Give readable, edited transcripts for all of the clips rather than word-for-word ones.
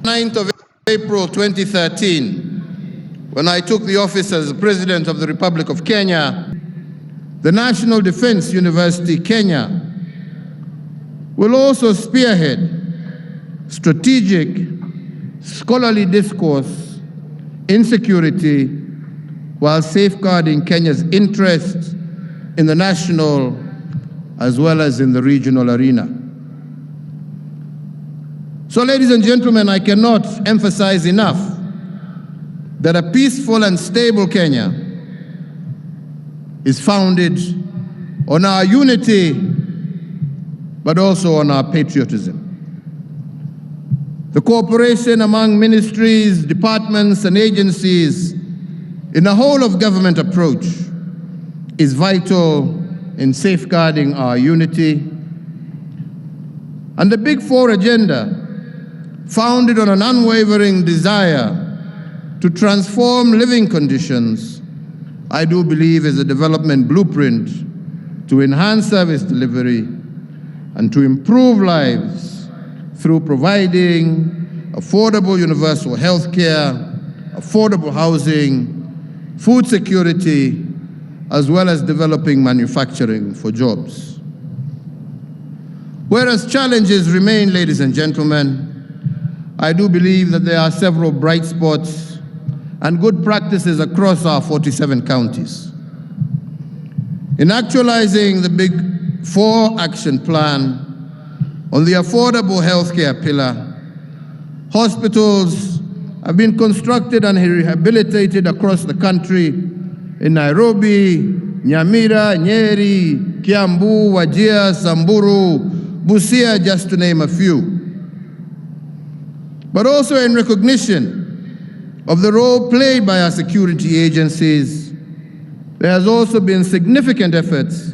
9th of April 2013, when I took the office as President of the Republic of Kenya, the National Defense University, Kenya, will also spearhead strategic, scholarly discourse in security while safeguarding Kenya's interests in the national as well as in the regional arena. So, ladies and gentlemen, I cannot emphasize enough that a peaceful and stable Kenya is founded on our unity, but also on our patriotism. The cooperation among ministries, departments, and agencies in a whole-of-government approach is vital in safeguarding our unity. And the Big Four agenda, founded on an unwavering desire to transform living conditions, I do believe is a development blueprint to enhance service delivery and to improve lives through providing affordable universal health care, affordable housing, food security, as well as developing manufacturing for jobs. Whereas challenges remain, ladies and gentlemen, I do believe that there are several bright spots and good practices across our 47 counties. In actualizing the Big Four action plan on the affordable healthcare pillar, hospitals have been constructed and rehabilitated across the country in Nairobi, Nyamira, Nyeri, Kiambu, Wajir, Samburu, Busia, just to name a few. But also in recognition of the role played by our security agencies, there has also been significant efforts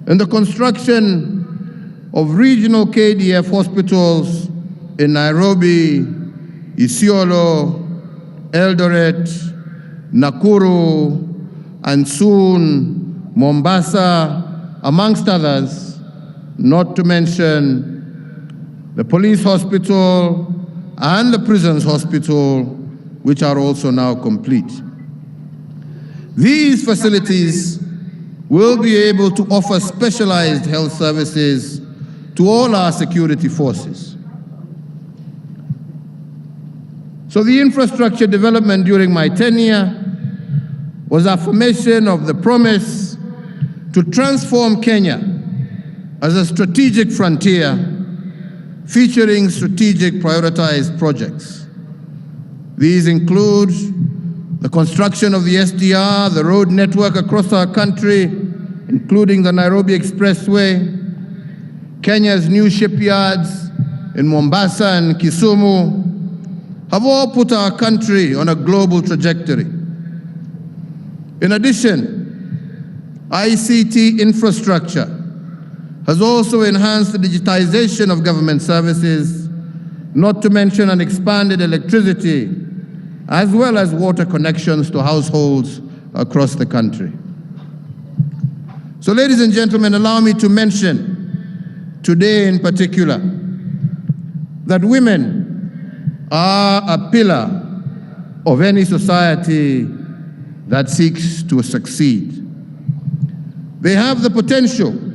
in the construction of regional KDF hospitals in Nairobi, Isiolo, Eldoret, Nakuru, and soon Mombasa, amongst others, not to mention the police hospital and the prisons hospital, which are also now complete. These facilities will be able to offer specialized health services to all our security forces. So the infrastructure development during my tenure was affirmation of the promise to transform Kenya as a strategic frontier featuring strategic prioritized projects. These include the construction of the SDR, the road network across our country, including the Nairobi Expressway, Kenya's new shipyards in Mombasa and Kisumu, have all put our country on a global trajectory. In addition, ICT infrastructure has also enhanced the digitization of government services, not to mention an expanded electricity, as well as water connections to households across the country. So, ladies and gentlemen, allow me to mention today in particular that women are a pillar of any society that seeks to succeed. They have the potential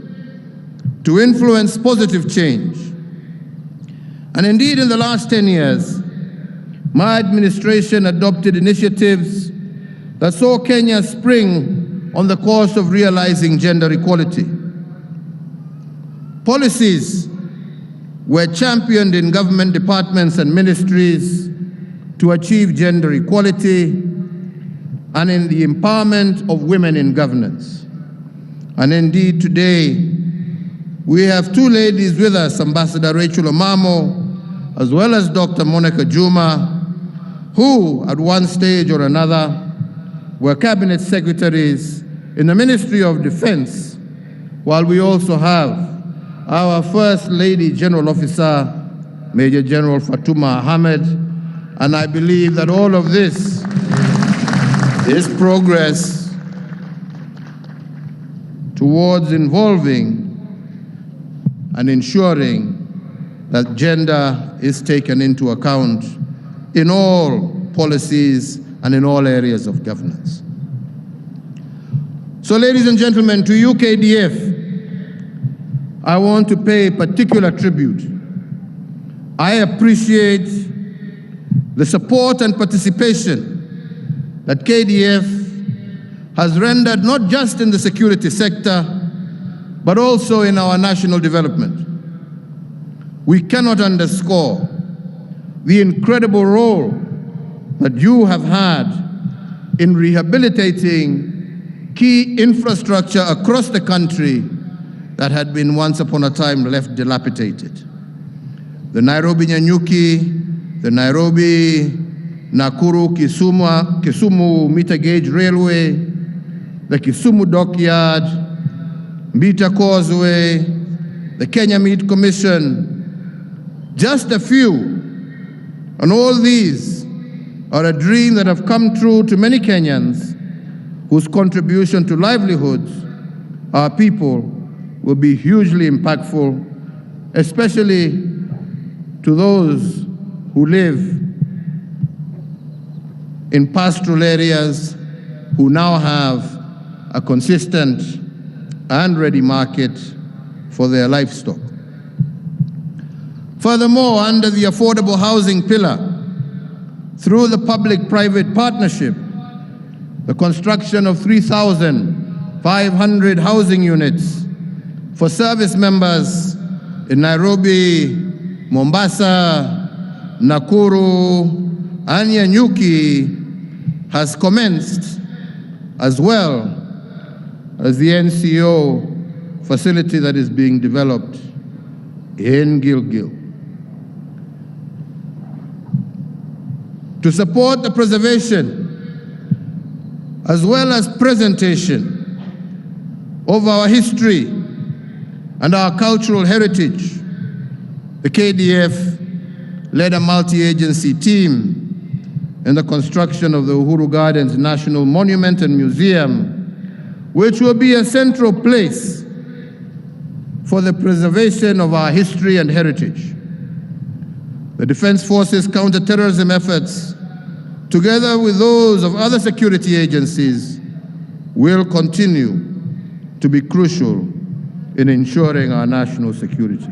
to influence positive change. And indeed, in the last 10 years, my administration adopted initiatives that saw Kenya spring on the course of realizing gender equality. Policies were championed in government departments and ministries to achieve gender equality and in the empowerment of women in governance. And indeed, today, we have two ladies with us, Ambassador Rachel Omamo, as well as Dr. Monica Juma, who, at one stage or another, were cabinet secretaries in the Ministry of Defense, while we also have our First Lady General Officer, Major General Fatuma Ahmed, and I believe that all of this is progress towards involving and ensuring that gender is taken into account in all policies and in all areas of governance. So, ladies and gentlemen, to you, KDF, I want to pay particular tribute. I appreciate the support and participation that KDF has rendered not just in the security sector, but also in our national development. We cannot underscore the incredible role that you have had in rehabilitating key infrastructure across the country that had been once upon a time left dilapidated. The Nairobi-Nyanyuki, the Nairobi-Nakuru-Kisumu meter gauge railway, the Kisumu dockyard, Mbita Causeway, the Kenya Meat Commission, just a few. And all these are a dream that have come true to many Kenyans whose contribution to livelihoods, our people, will be hugely impactful, especially to those who live in pastoral areas who now have a consistent and ready market for their livestock. Furthermore, under the affordable housing pillar, through the public-private partnership, the construction of 3,500 housing units for service members in Nairobi, Mombasa, Nakuru, and Nyanyuki has commenced, as well as the NCO facility that is being developed in Gilgil. To support the preservation as well as presentation of our history and our cultural heritage, the KDF led a multi-agency team in the construction of the Uhuru Gardens National Monument and Museum, which will be a central place for the preservation of our history and heritage. The Defense Forces counter-terrorism efforts, together with those of other security agencies, will continue to be crucial in ensuring our national security.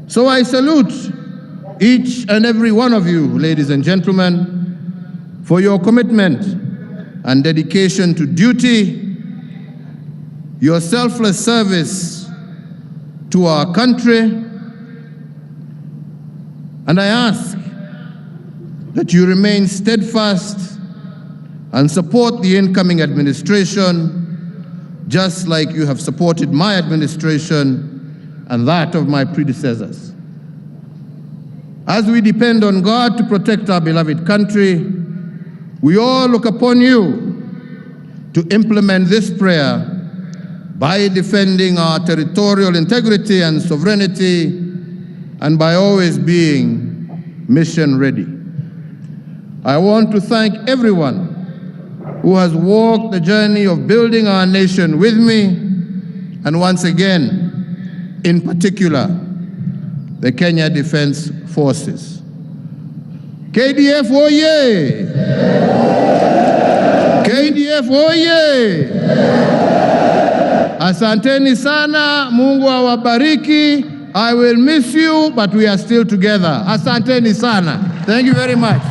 So I salute each and every one of you, ladies and gentlemen, for your commitment and dedication to duty, your selfless service to our country, and I ask that you remain steadfast and support the incoming administration, just like you have supported my administration and that of my predecessors. As we depend on God to protect our beloved country, we all look upon you to implement this prayer by defending our territorial integrity and sovereignty, and by always being mission ready. I want to thank everyone who has walked the journey of building our nation with me, and once again, in particular, the Kenya Defense Forces. KDF oye! KDF oye! Asanteni sana, Mungu awabariki. I will miss you, but we are still together. Asanteni sana. Thank you very much.